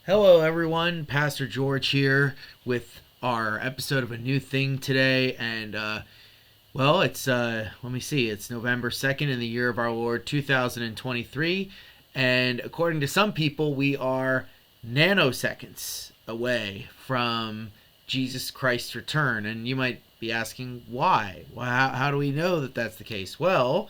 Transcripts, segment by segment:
Hello, everyone. Pastor George here with our episode of A New Thing today. And, it's, let me see, it's November 2nd in the year of our Lord 2023. And according to some people, we are nanoseconds away from Jesus Christ's return. And you might be asking, why? Well, how do we know that that's the case? Well,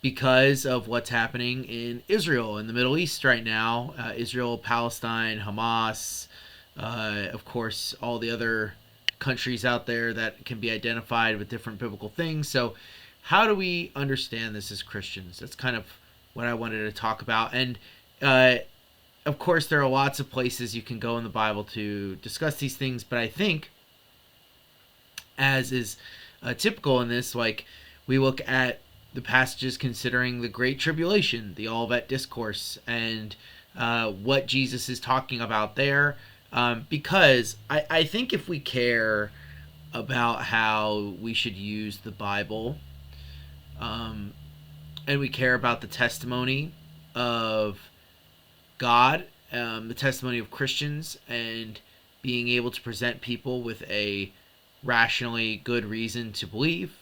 because of what's happening in Israel, in the Middle East right now. Israel, Palestine, Hamas, of course, all the other countries out there that can be identified with different biblical things. So, how do we understand this as Christians? That's kind of what I wanted to talk about. And, of course, there are lots of places you can go in the Bible to discuss these things, but I think, as is typical in this, like, we look at the passages considering the Great Tribulation, the Olivet Discourse, and what Jesus is talking about there. Because I think if we care about how we should use the Bible, and we care about the testimony of God, the testimony of Christians, and being able to present people with a rationally good reason to believe,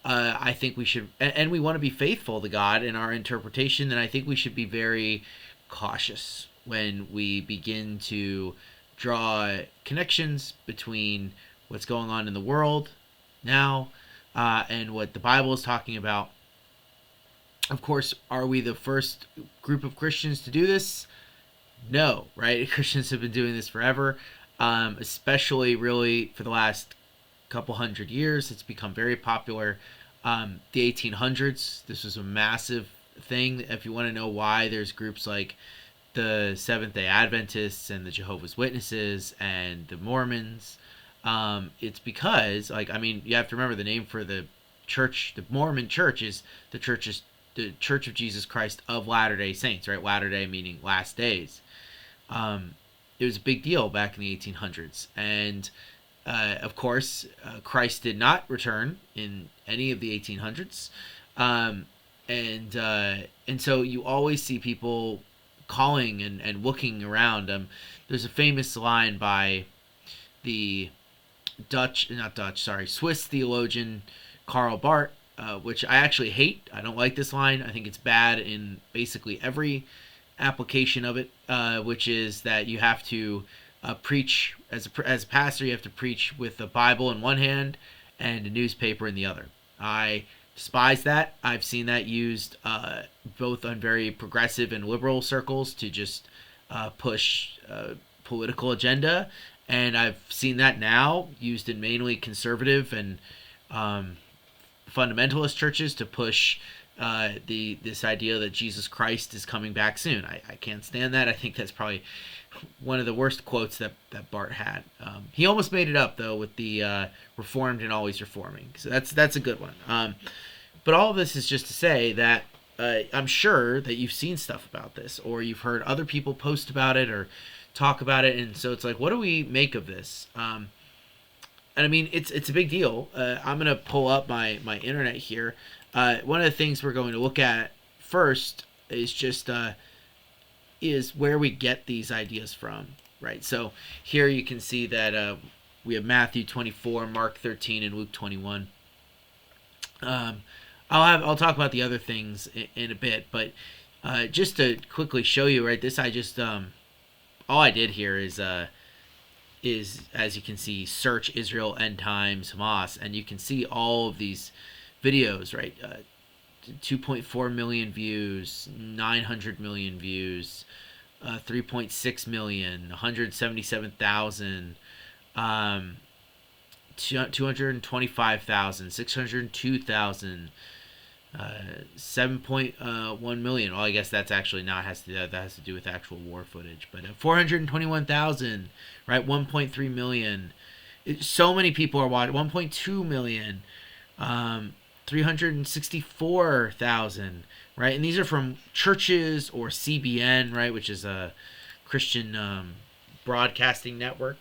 I think we should, and we want to be faithful to God in our interpretation, then I think we should be very cautious when we begin to draw connections between what's going on in the world now and what the Bible is talking about. Of course, are we the first group of Christians to do this? No, right? Christians have been doing this forever, especially really for the last couple hundred years. It's become very popular. The 1800s, this was a massive thing. If you want to know why, there's groups like the Seventh-day Adventists and the Jehovah's Witnesses and the Mormons. It's because, you have to remember the name for the church. The Mormon church is the Church of Jesus Christ of Latter-day Saints, right? Latter-day meaning last days. It was a big deal back in the 1800s, and of course, Christ did not return in any of the 1800s, and so you always see people calling and looking around. There's a famous line by the Swiss theologian Karl Barth, which I actually hate. I don't like this line. I think it's bad in basically every application of it, which is that you have to preach as a pastor. You have to preach with the Bible in one hand and a newspaper in the other. I despise that. I've seen that used both on very progressive and liberal circles to just push political agenda, and I've seen that now used in mainly conservative and fundamentalist churches to push this idea that Jesus Christ is coming back soon. I can't stand that. I think that's probably one of the worst quotes that Bart had. He almost made it up though with the reformed and always reforming. So that's a good one. But all of this is just to say that I'm sure that you've seen stuff about this, or you've heard other people post about it or talk about it, and so it's like, what do we make of this? And I mean, it's a big deal. I'm gonna pull up my internet here. One of the things we're going to look at first is just is where we get these ideas from, right? So here you can see that we have Matthew 24, Mark 13, and Luke 21. I'll talk about the other things in a bit, but just to quickly show you, right? This I just all I did here is as you can see, search Israel end times Hamas, and you can see all of these videos, right? 2.4 million views, 900 million views, 3.6 million, 177,000, 225,000, 602,000, 7.1 million. Well, I guess that's actually not that has to do with actual war footage, but 421,000, right? 1.3 million. So many people are watching. 1.2 million. 364,000, right? And these are from churches or CBN, right, which is a Christian broadcasting network.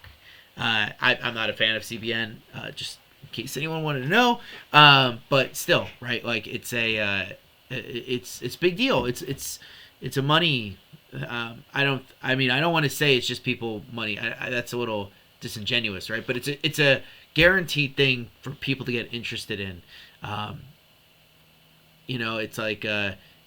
I'm not a fan of CBN, just in case anyone wanted to know. But still, right? Like it's a it's big deal. It's a money I don't want to say it's just people money. That's a little disingenuous, right? But it's a guaranteed thing for people to get interested in. Um, it's like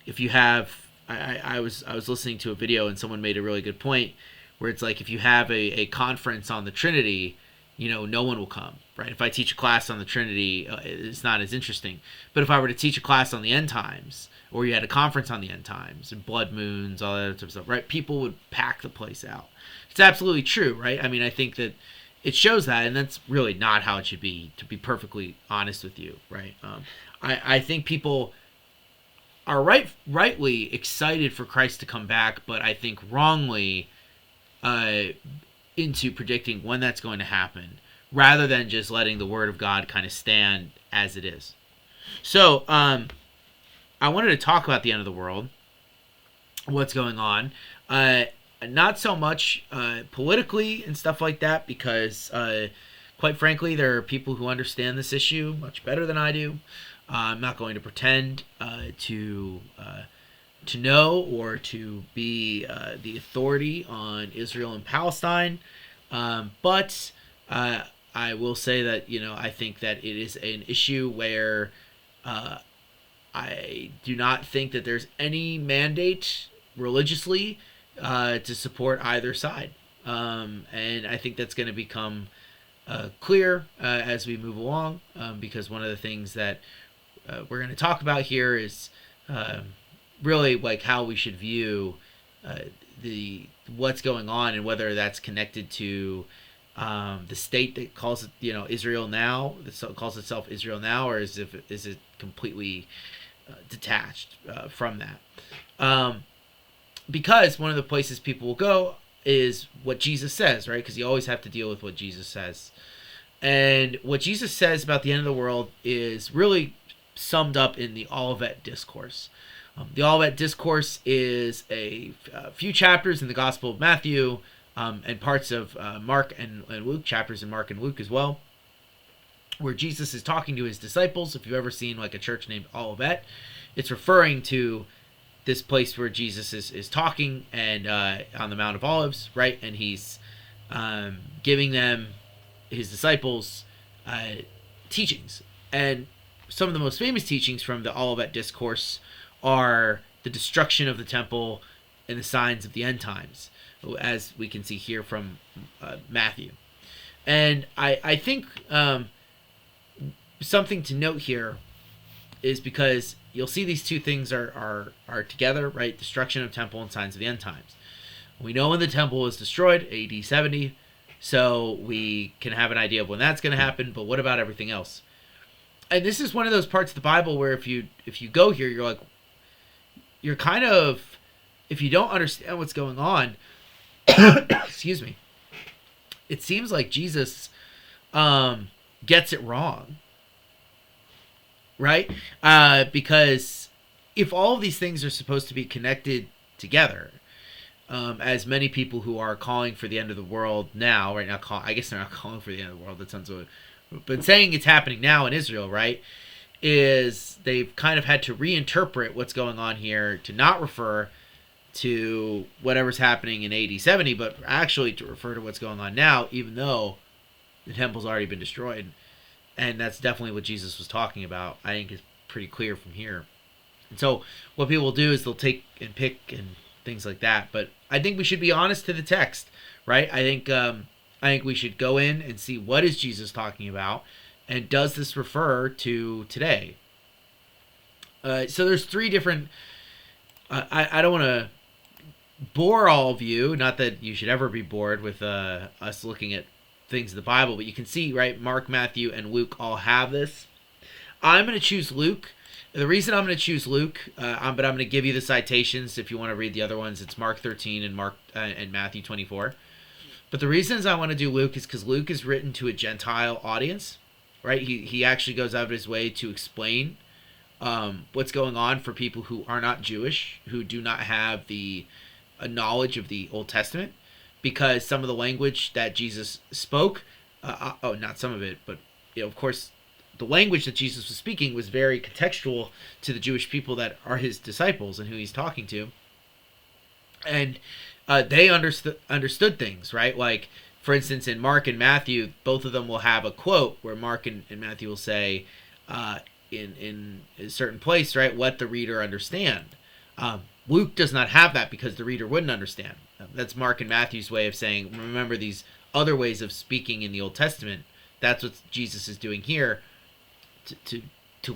if you have. I was listening to a video and someone made a really good point where it's like if you have a conference on the Trinity, no one will come, right? If I teach a class on the Trinity, it's not as interesting. But if I were to teach a class on the end times, or you had a conference on the end times and blood moons, all that other type of stuff, right? People would pack the place out. It's absolutely true, right? I mean, I think that it shows that, and that's really not how it should be, to be perfectly honest with you, right? I think people are rightly excited for Christ to come back, but I think wrongly uh, into predicting when that's going to happen, rather than just letting the Word of God kind of stand as it is. So I wanted to talk about the end of the world, what's going on. Not so much politically and stuff like that, because quite frankly, there are people who understand this issue much better than I do. I'm not going to pretend to know or to be the authority on Israel and Palestine, but I will say that I think that it is an issue where I do not think that there's any mandate religiously to support either side, and I think that's going to become clear as we move along, because one of the things that we're going to talk about here is really like how we should view the what's going on, and whether that's connected to the state that calls it Israel now, that calls itself Israel now, or is it completely detached from that. Because one of the places people will go is what Jesus says, right? Because you always have to deal with what Jesus says. And what Jesus says about the end of the world is really summed up in the Olivet Discourse. The Olivet Discourse is a few chapters in the Gospel of Matthew, and parts of Mark and Luke, chapters in Mark and Luke as well, where Jesus is talking to his disciples. If you've ever seen like a church named Olivet, it's referring to this place where Jesus is talking, and on the Mount of Olives, right? And he's giving them, his disciples, teachings. And some of the most famous teachings from the Olivet Discourse are the destruction of the temple and the signs of the end times, as we can see here from Matthew. And I think something to note here is, because you'll see these two things are together, right? Destruction of temple and signs of the end times. We know when the temple was destroyed, AD 70, so we can have an idea of when that's going to happen, but what about everything else? And this is one of those parts of the Bible where if you go here, you're kind of, if you don't understand what's going on, excuse me, it seems like Jesus gets it wrong, right? Because if all of these things are supposed to be connected together, as many people who are calling for the end of the world now, right now, I guess they're not calling for the end of the world, that sounds so, but saying it's happening now in Israel, right, is they've kind of had to reinterpret what's going on here to not refer to whatever's happening in AD 70, but actually to refer to what's going on now, even though the temple's already been destroyed. And that's definitely what Jesus was talking about. I think it's pretty clear from here. And so what people will do is they'll take and pick and things like that. But I think we should be honest to the text, right? I think we should go in and see, what is Jesus talking about, and does this refer to today? So there's three different. I don't want to bore all of you. Not that you should ever be bored with us looking at things in the Bible, but you can see, right, Mark, Matthew, and Luke all have this. I'm going to choose Luke. The reason I'm going to choose Luke, but I'm going to give you the citations if you want to read the other ones. It's Mark 13 and Matthew 24. But the reasons I want to do Luke is because Luke is written to a Gentile audience, right? He actually goes out of his way to explain what's going on for people who are not Jewish, who do not have the knowledge of the Old Testament, because some of the language that Jesus spoke, not some of it, but of course, the language that Jesus was speaking was very contextual to the Jewish people that are his disciples and who he's talking to. And they understood things, right? Like, for instance, in Mark and Matthew, both of them will have a quote where Mark and Matthew will say, uh, in a certain place, right, let the reader understand. Luke does not have that because the reader wouldn't understand. That's Mark and Matthew's way of saying, remember these other ways of speaking in the Old Testament. That's what Jesus is doing here. To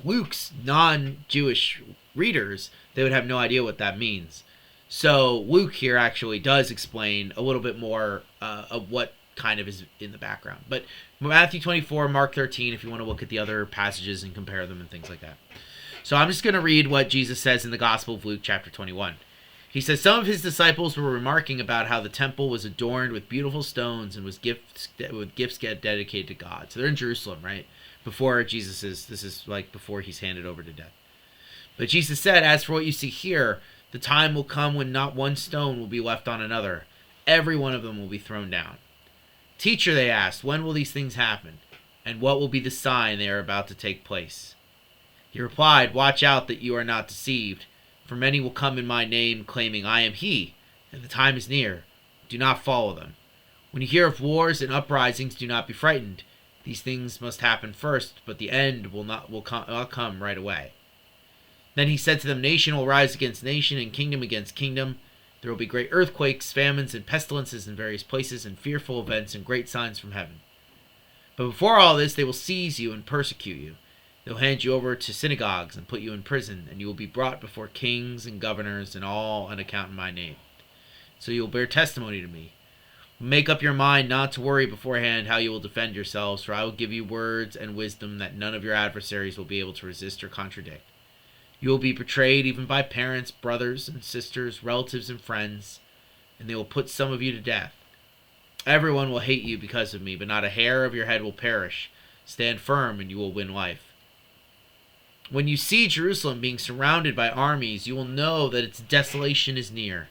Luke's non-Jewish readers, they would have no idea what that means. So Luke here actually does explain a little bit more of what kind of is in the background. But Matthew 24, Mark 13, if you want to look at the other passages and compare them and things like that. So I'm just going to read what Jesus says in the Gospel of Luke chapter 21. He says, some of his disciples were remarking about how the temple was adorned with beautiful stones and was gifts dedicated to God. So they're in Jerusalem, right? Before this is like before he's handed over to death. But Jesus said, as for what you see here, the time will come when not one stone will be left on another. Every one of them will be thrown down. Teacher, they asked, when will these things happen? And what will be the sign they are about to take place? He replied, watch out that you are not deceived. For many will come in my name, claiming, I am he, and the time is near. Do not follow them. When you hear of wars and uprisings, do not be frightened. These things must happen first, but the end will come right away. Then he said to them, nation will rise against nation, and kingdom against kingdom. There will be great earthquakes, famines, and pestilences in various places, and fearful events and great signs from heaven. But before all this, they will seize you and persecute you. They'll hand you over to synagogues and put you in prison, and you will be brought before kings and governors, and all on account of my name. So you will bear testimony to me. Make up your mind not to worry beforehand how you will defend yourselves, for I will give you words and wisdom that none of your adversaries will be able to resist or contradict. You will be betrayed even by parents, brothers and sisters, relatives and friends, and they will put some of you to death. Everyone will hate you because of me, but not a hair of your head will perish. Stand firm and you will win life. When you see Jerusalem being surrounded by armies, you will know that its desolation is near.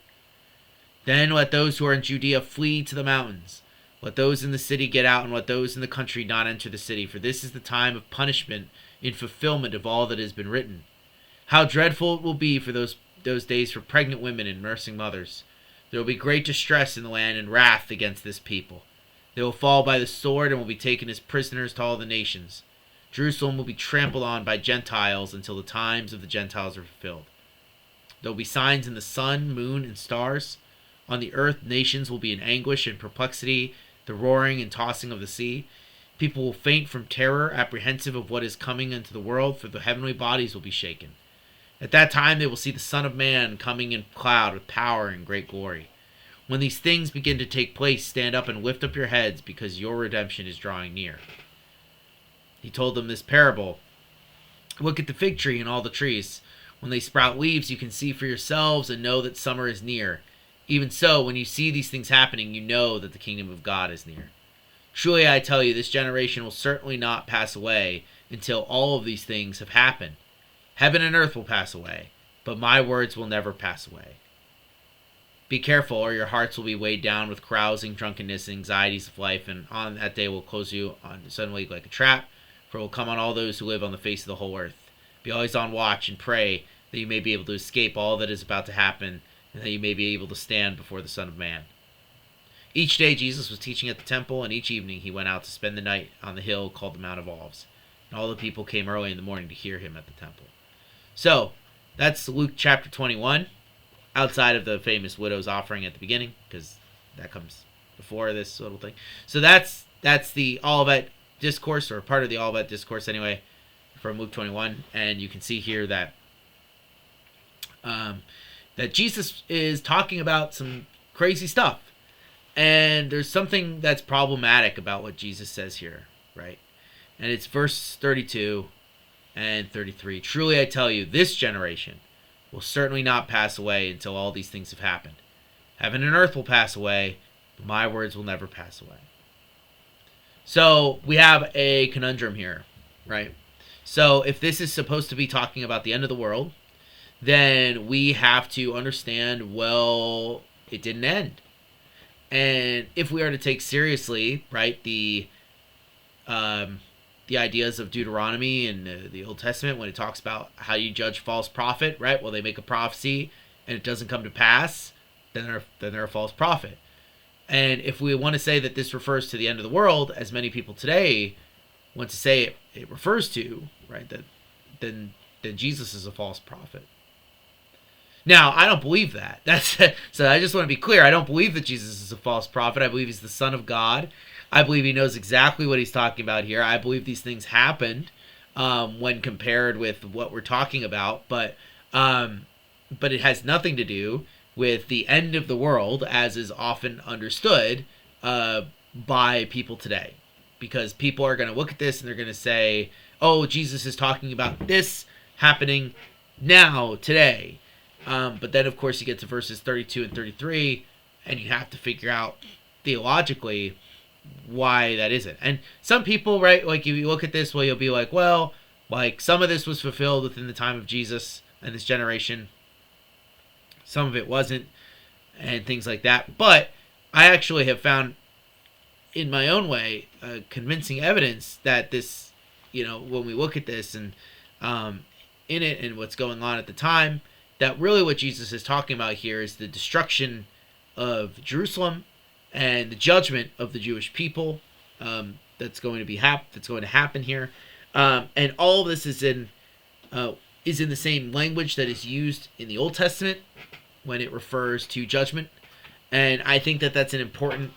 Then let those who are in Judea flee to the mountains. Let those in the city get out, and let those in the country not enter the city, for this is the time of punishment in fulfillment of all that has been written. How dreadful it will be for those days for pregnant women and nursing mothers. There will be great distress in the land and wrath against this people. They will fall by the sword and will be taken as prisoners to all the nations. Jerusalem will be trampled on by Gentiles until the times of the Gentiles are fulfilled. There will be signs in the sun, moon, and stars. On the earth, nations will be in anguish and perplexity, the roaring and tossing of the sea. People will faint from terror, apprehensive of what is coming into the world, for the heavenly bodies will be shaken. At that time they will see the Son of Man coming in cloud with power and great glory. When these things begin to take place, stand up and lift up your heads, because your redemption is drawing near. He told them this parable. Look at the fig tree and all the trees. When they sprout leaves, you can see for yourselves and know that summer is near. Even so, when you see these things happening, you know that the kingdom of God is near. Truly I tell you, this generation will certainly not pass away until all of these things have happened. Heaven and earth will pass away, but my words will never pass away. Be careful, or your hearts will be weighed down with carousing, drunkenness, and anxieties of life, and on that day will close you on suddenly like a trap, for it will come on all those who live on the face of the whole earth. Be always on watch and pray that you may be able to escape all that is about to happen, and that you may be able to stand before the Son of Man. Each day Jesus was teaching at the temple, and each evening he went out to spend the night on the hill called the Mount of Olives. And all the people came early in the morning to hear him at the temple. So, that's Luke chapter 21, outside of the famous widow's offering at the beginning, because that comes before this little thing. So that's the Olivet Discourse, or part of the Olivet Discourse anyway, from Luke 21. And you can see here that that Jesus is talking about some crazy stuff. And there's something that's problematic about what Jesus says here, right? And it's verse 32 and 33. Truly I tell you, this generation will certainly not pass away until all these things have happened. Heaven and earth will pass away, but my words will never pass away. So we have a conundrum here, right? So if this is supposed to be talking about the end of the world, then we have to understand, well, it didn't end. And if we are to take seriously, right, the ideas of Deuteronomy and the Old Testament, when it talks about how you judge false prophet, right? Well, they make a prophecy and it doesn't come to pass. they're a false prophet. And if we want to say that this refers to the end of the world, as many people today want to say it refers to, right, that then Jesus is a false prophet. Now, I don't believe that. That's so. I just want to be clear. I don't believe that Jesus is a false prophet. I believe he's the Son of God. I believe he knows exactly what he's talking about here. I believe these things happened when compared with what we're talking about, but it has nothing to do with the end of the world as is often understood by people today. Because people are going to look at this and they're going to say, oh, Jesus is talking about this happening now, today. But then, of course, you get to verses 32 and 33, and you have to figure out theologically why that isn't. And some people, right, like if you look at this, well, you'll be like, well, like some of this was fulfilled within the time of Jesus and this generation. Some of it wasn't, and things like that. But I actually have found, in my own way, convincing evidence that this, when we look at this and in it and what's going on at the time, that really what Jesus is talking about here is the destruction of Jerusalem and the judgment of the Jewish people that's going to happen here, and all of this is in the same language that is used in the Old Testament when it refers to judgment, and I think that that's an important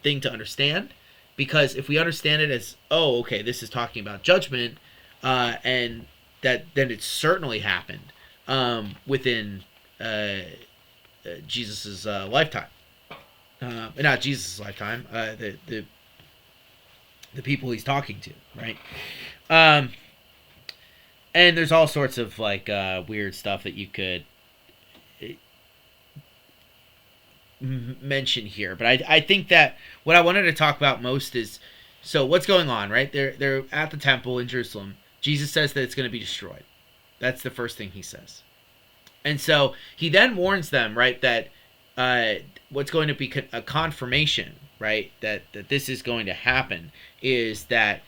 thing to understand, because if we understand it as, oh, okay, this is talking about judgment, and that then it certainly happened within Jesus's lifetime, not Jesus' lifetime, the people he's talking to, right? And there's all sorts of like weird stuff that you could mention here, but I think that what I wanted to talk about most is, so what's going on, right? They're at the temple in Jerusalem. Jesus says that it's going to be destroyed. That's the first thing he says. And so he then warns them, right, that what's going to be a confirmation, right, that this is going to happen is that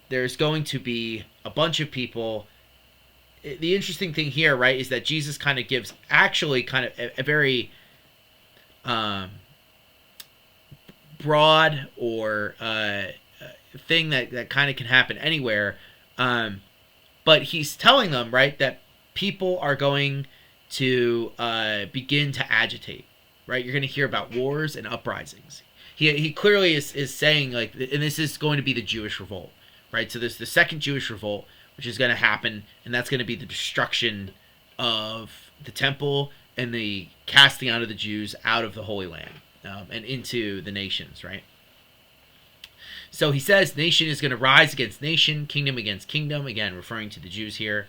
there's going to be a bunch of people. The interesting thing here, right, is that Jesus kind of gives actually kind of a very broad or thing that kind of can happen anywhere, but he's telling them, right, that people are going to begin to agitate, right? You're going to hear about wars and uprisings. He clearly is saying, like, and this is going to be the Jewish revolt, right? So there's the second Jewish revolt, which is going to happen, and that's going to be the destruction of the temple and the casting out of the Jews out of the Holy Land and into the nations, right? So he says nation is going to rise against nation, kingdom against kingdom, again, referring to the Jews here.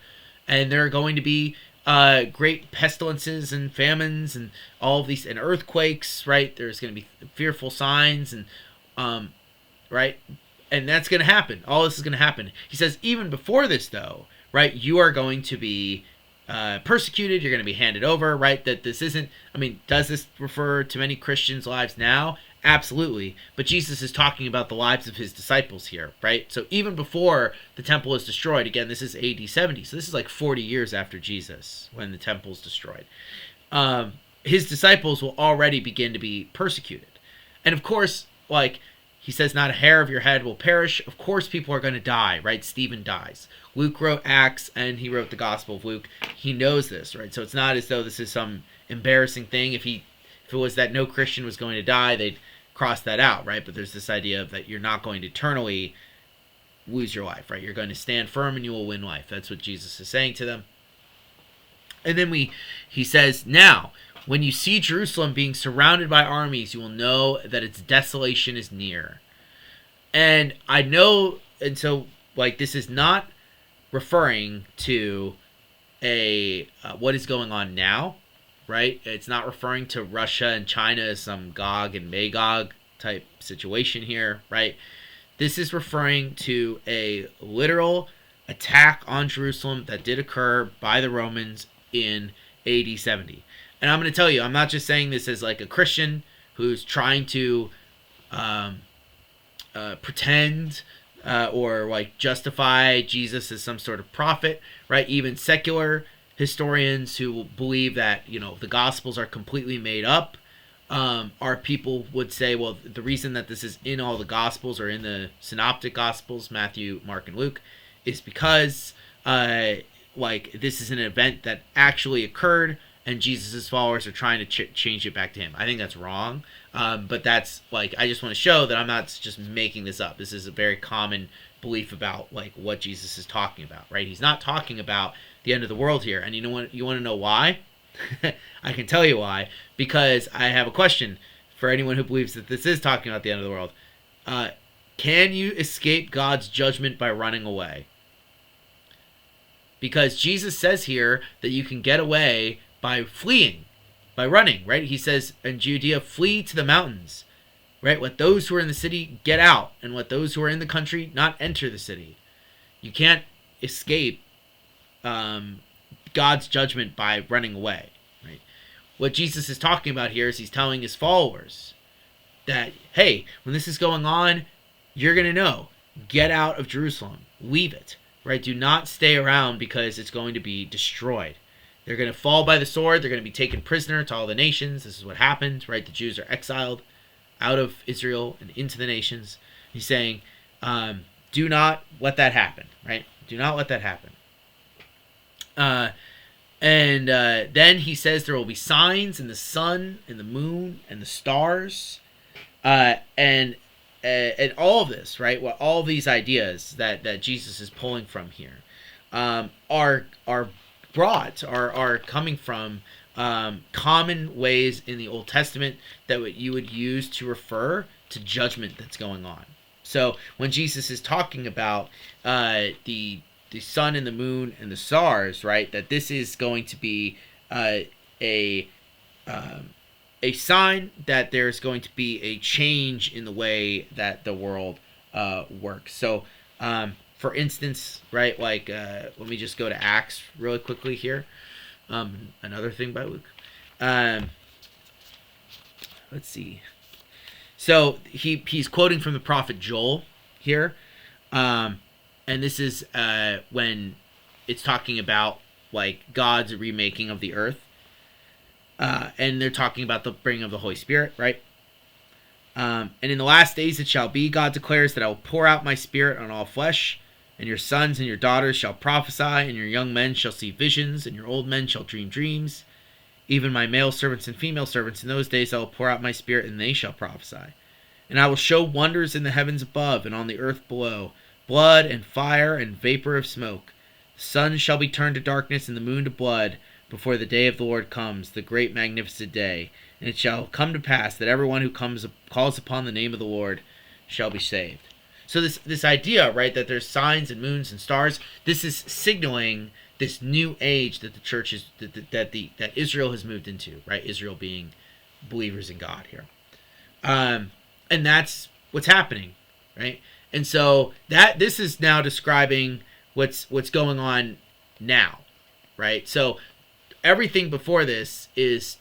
And there are going to be great pestilences and famines and all of these, and earthquakes, right? There's going to be fearful signs, and right? And that's going to happen. All this is going to happen. He says even before this, though, right, you are going to be persecuted, you're going to be handed over, right? That this isn't, I mean, does this refer to many Christians' lives now? Absolutely. But Jesus is talking about the lives of his disciples here, right? So even before the temple is destroyed, again, this is AD 70, so this is like 40 years after Jesus when the temple is destroyed. His disciples will already begin to be persecuted. And of course, like, he says, not a hair of your head will perish. Of course, people are going to die, right? Stephen dies. Luke wrote Acts, and he wrote the Gospel of Luke. He knows this, right? So it's not as though this is some embarrassing thing. If it was that no Christian was going to die, they'd cross that out, right? But there's this idea of that you're not going to eternally lose your life, right? You're going to stand firm and you will win life. That's what Jesus is saying to them. And then he says, now, when you see Jerusalem being surrounded by armies, you will know that its desolation is near. And I know, and so, like, this is not referring to what is going on now, right? It's not referring to Russia and China as some Gog and Magog type situation here, right? This is referring to a literal attack on Jerusalem that did occur by the Romans in AD 70. And I'm going to tell you, I'm not just saying this as like a Christian who's trying to pretend or like justify Jesus as some sort of prophet, right? Even secular historians who believe that the Gospels are completely made up. Our people would say, well, the reason that this is in all the Gospels or in the Synoptic Gospels, Matthew, Mark, and Luke, is because this is an event that actually occurred, and Jesus' followers are trying to change it back to him. I think that's wrong. But that's I just want to show that I'm not just making this up. This is a very common belief about what Jesus is talking about, right? He's not talking about the end of the world here. And you want to know why? I can tell you why, because I have a question for anyone who believes that this is talking about the end of the world. Can you escape God's judgment by running away? Because Jesus says here that you can get away by fleeing, by running, right? He says in Judea, flee to the mountains, right? Let those who are in the city get out, and let those who are in the country not enter the city. You can't escape God's judgment by running away, right? What Jesus is talking about here is he's telling his followers that, hey, when this is going on, you're going to know. Get out of Jerusalem. Leave it, right? Do not stay around because it's going to be destroyed. They're going to fall by the sword. They're going to be taken prisoner to all the nations. This is what happened, right? The Jews are exiled out of Israel and into the nations. He's saying, do not let that happen, right? Do not let that happen. And then he says there will be signs in the sun and the moon and the stars, and all of this, right? Well, all of these ideas that Jesus is pulling from here are coming from common ways in the Old Testament that you would use to refer to judgment that's going on. So when Jesus is talking about the sun and the moon and the stars, right, that this is going to be a sign that there's going to be a change in the way that the world works. So for instance, right, let me just go to Acts really quickly here. Another thing by Luke. Let's see. So he's quoting from the prophet Joel here. And this is when it's talking about God's remaking of the earth. And they're talking about the bringing of the Holy Spirit, right? And in the last days it shall be, God declares, that I will pour out my spirit on all flesh, and your sons and your daughters shall prophesy, and your young men shall see visions, and your old men shall dream dreams. Even my male servants and female servants in those days I will pour out my spirit, and they shall prophesy. And I will show wonders in the heavens above and on the earth below, blood and fire and vapor of smoke. The sun shall be turned to darkness and the moon to blood before the day of the Lord comes, the great magnificent day. And it shall come to pass that everyone who calls upon the name of the Lord shall be saved. So this idea, right, that there's signs and moons and stars, this is signaling this new age that the church is that Israel has moved into, right? Israel being believers in God here, and that's what's happening, right? And so this is now describing what's going on now, right? So everything before this is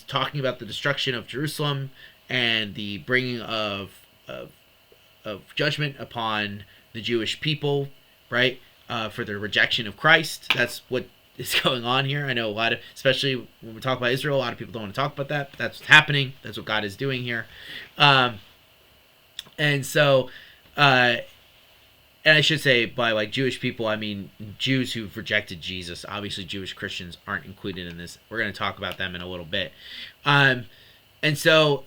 talking about the destruction of Jerusalem and the bringing of judgment upon the Jewish people, right? For their rejection of Christ. That's what is going on here. I know a lot of, especially when we talk about Israel, a lot of people don't want to talk about that, but that's what's happening. That's what God is doing here. And so, and I should say by Jewish people, I mean Jews who've rejected Jesus. Obviously, Jewish Christians aren't included in this. We're going to talk about them in a little bit. And so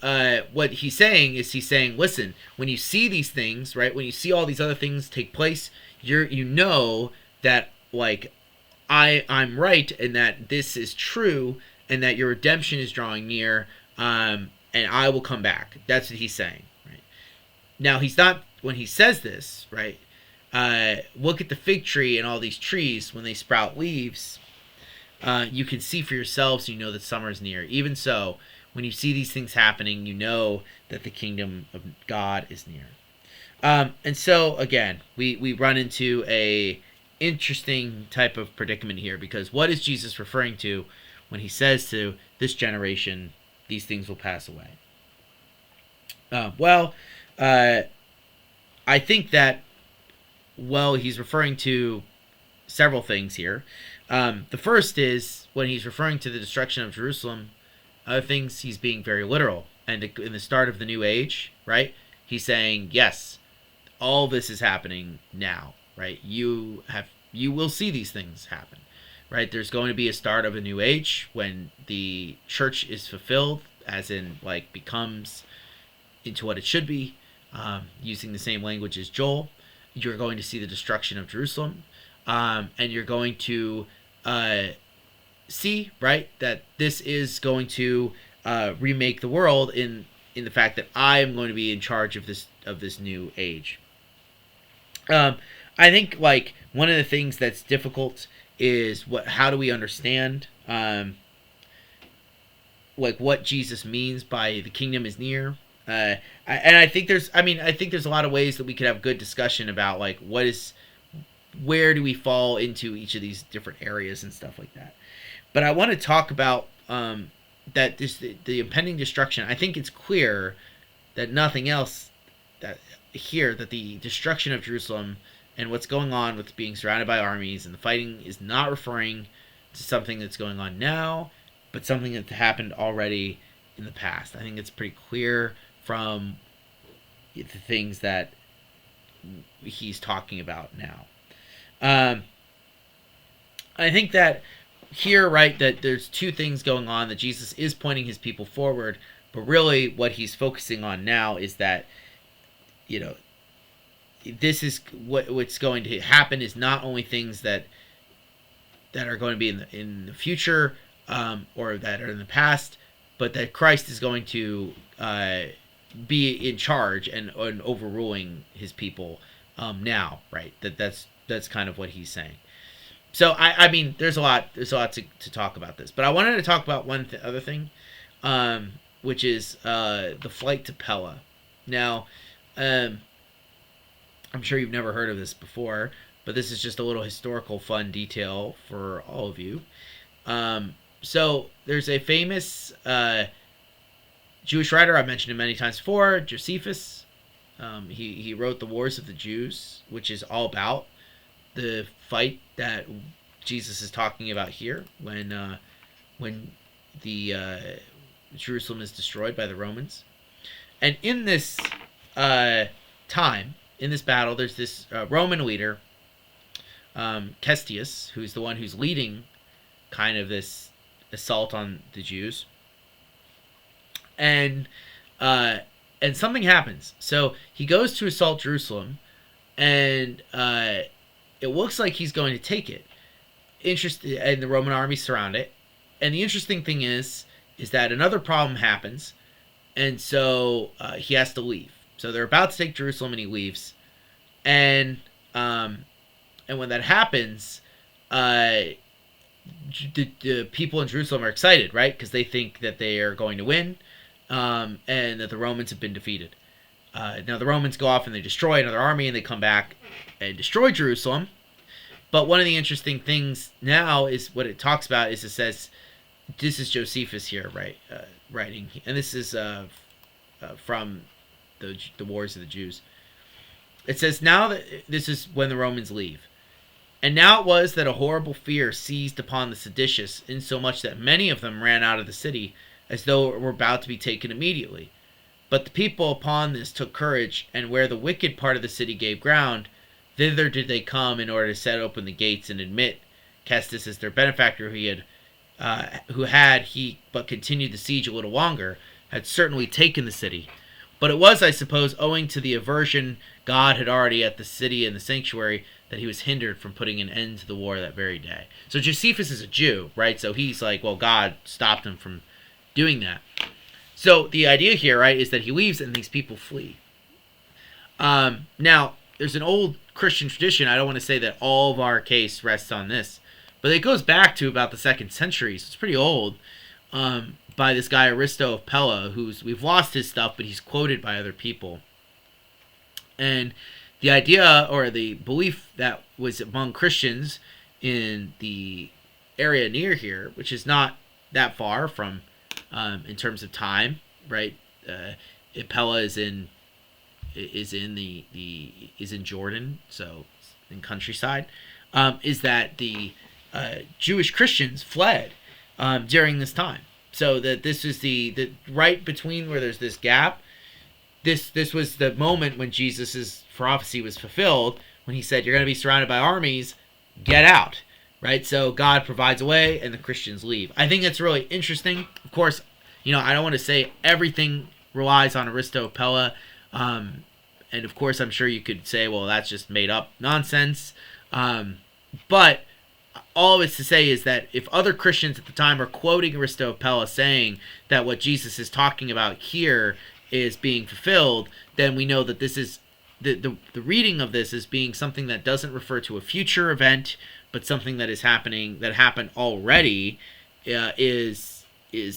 what he's saying is listen, when you see these things, right, when you see all these other things take place, you know that I'm right and that this is true and that your redemption is drawing near, and I will come back. That's what he's saying, right? Now he's not, when he says this, right, look at the fig tree and all these trees when they sprout leaves. You can see for yourselves, you know that summer is near. Even so, when you see these things happening, you know that the kingdom of God is near. And so, again, we run into a interesting type of predicament here, because what is Jesus referring to when he says to this generation, these things will pass away? I think that, he's referring to several things here. The first is when he's referring to the destruction of Jerusalem. Other things, he's being very literal. And in the start of the new age, right? He's saying, yes, all this is happening now, right? You will see these things happen, right? There's going to be a start of a new age when the church is fulfilled, as in like becomes into what it should be, using the same language as Joel. You're going to see the destruction of Jerusalem, and you're going to see, right, that this is going to remake the world in the fact that I am going to be in charge of this new age. I think like one of the things that's difficult is how do we understand like what Jesus means by the kingdom is near. I think there's a lot of ways that we could have good discussion about like where do we fall into each of these different areas and stuff like that. But I want to talk about that the impending destruction. I think it's clear that nothing else that the destruction of Jerusalem and what's going on with being surrounded by armies and the fighting is not referring to something that's going on now, but something that happened already in the past. I think it's pretty clear from the things that he's talking about now. I think that here, right, that there's two things going on, that Jesus is pointing his people forward, but really what he's focusing on now is that, this is what's going to happen is not only things that are going to be in the future, or that are in the past, but that Christ is going to be in charge and overruling his people now, right? That's kind of what he's saying. So I mean, there's a lot to talk about this, but I wanted to talk about one other thing, which is the flight to Pella. Now, I'm sure you've never heard of this before, but this is just a little historical fun detail for all of you. So there's a famous Jewish writer, I've mentioned him many times before, Josephus. He wrote The Wars of the Jews, which is all about the fight that Jesus is talking about here when the Jerusalem is destroyed by the Romans. And in this time, in this battle, there's this Roman leader, Cestius, who's the one who's leading kind of this assault on the Jews. And something happens. So he goes to assault Jerusalem, and it looks like he's going to take it. And the Roman army surround it. And the interesting thing is that another problem happens, and so he has to leave. So they're about to take Jerusalem, and he leaves. And when that happens, the people in Jerusalem are excited, right? Because they think that they are going to win, and that the Romans have been defeated. Now the Romans go off and they destroy another army, and they come back and destroy Jerusalem. But one of the interesting things now is what it talks about is it says, this is Josephus here, right? Writing, and this is from the Wars of the Jews. It says, now that this is when the Romans leave. And now it was that a horrible fear seized upon the seditious, insomuch that many of them ran out of the city, as though it were about to be taken immediately. But the people upon this took courage, and where the wicked part of the city gave ground, thither did they come in order to set open the gates and admit Cestius as their benefactor, who had he but continued the siege a little longer, had certainly taken the city. But it was, I suppose, owing to the aversion God had already at the city and the sanctuary, that he was hindered from putting an end to the war that very day. So Josephus is a Jew, right? So he's like, well, God stopped him from doing that. So the idea here, right, is that he leaves and these people flee. Now, there's an old Christian tradition. I don't want to say that all of our case rests on this, but it goes back to about the 2nd century, so it's pretty old, by this guy Aristo of Pella, we've lost his stuff, but he's quoted by other people. And the idea or the belief that was among Christians in the area near here, which is not that far from, in terms of time, right? Pella is in Jordan, so in countryside. Is that the Jewish Christians fled during this time. So that this is the right between where there's this gap. This was the moment when Jesus' prophecy was fulfilled, when he said, "You're going to be surrounded by armies. Get out." Right? So God provides a way, and the Christians leave. I think that's really interesting. Of course, I don't want to say everything relies on Aristo Pella. And of course, I'm sure you could say, well, that's just made up nonsense. But all it's to say is that if other Christians at the time are quoting Aristo Pella saying that what Jesus is talking about here is being fulfilled, then we know that this is the reading of this as being something that doesn't refer to a future event, but something that is happening, that happened already, is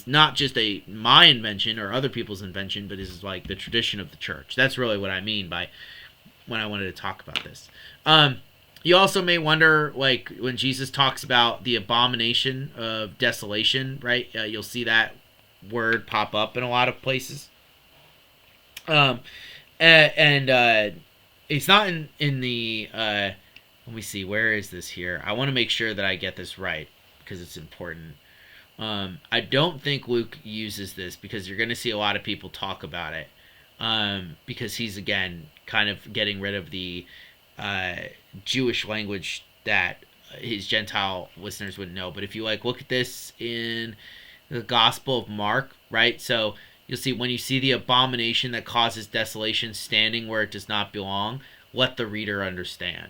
not just my invention or other people's invention, but is like the tradition of the church. That's really what I mean by when I wanted to talk about this. You also may wonder, like, when Jesus talks about the abomination of desolation, right? You'll see that word pop up in a lot of places. And it's not in the let me see, where is this here? I want to make sure that I get this right because it's important. I don't think Luke uses this because you're going to see a lot of people talk about it, because he's, again, kind of getting rid of the Jewish language that his Gentile listeners wouldn't know. But if you look at this in the Gospel of Mark, right? So you'll see, when you see the abomination that causes desolation standing where it does not belong, let the reader understand.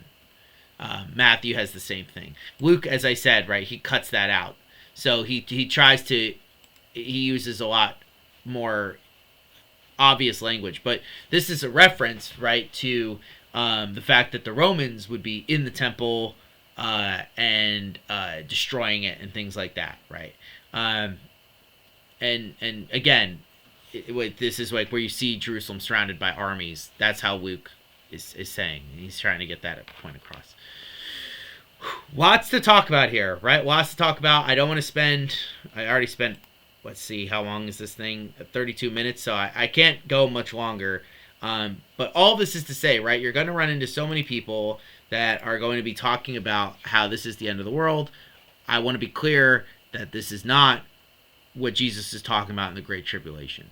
Matthew has the same thing. Luke, as I said, right, he cuts that out. So he tries to, he uses a lot more obvious language. But this is a reference, right, to the fact that the Romans would be in the temple and destroying it and things like that, right? And again, this is like where you see Jerusalem surrounded by armies. That's how Luke is saying. He's trying to get that point across. Lots to talk about here, right? Lots to talk about. I don't want to spend... I already spent... Let's see, how long is this thing? 32 minutes, so I can't go much longer. But all this is to say, right? You're going to run into so many people that are going to be talking about how this is the end of the world. I want to be clear that this is not what Jesus is talking about in the Great Tribulation.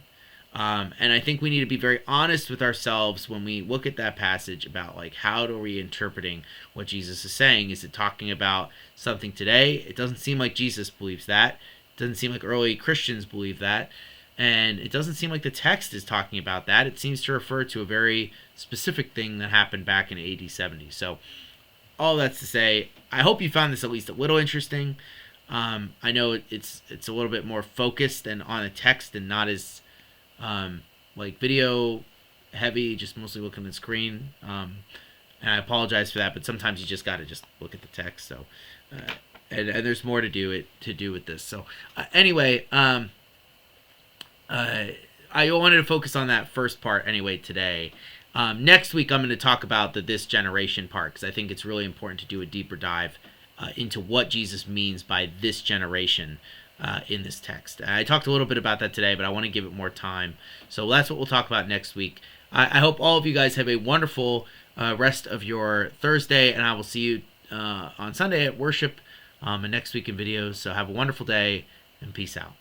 And I think we need to be very honest with ourselves when we look at that passage about, like, how are we interpreting what Jesus is saying? Is it talking about something today? It doesn't seem like Jesus believes that. It doesn't seem like early Christians believe that. And it doesn't seem like the text is talking about that. It seems to refer to a very specific thing that happened back in AD 70. So all that's to say, I hope you found this at least a little interesting. I know it's a little bit more focused and on a text and not as like video heavy, just mostly looking at the screen. And I apologize for that, but sometimes you just got to just look at the text. So, and there's more to do with this. So anyway, I wanted to focus on that first part anyway today. Next week, I'm going to talk about the this generation part, because I think it's really important to do a deeper dive into what Jesus means by this generation in this text. I talked a little bit about that today, but I want to give it more time. So that's what we'll talk about next week. I hope all of you guys have a wonderful rest of your Thursday, and I will see you on Sunday at worship and next week in videos. So have a wonderful day, and peace out.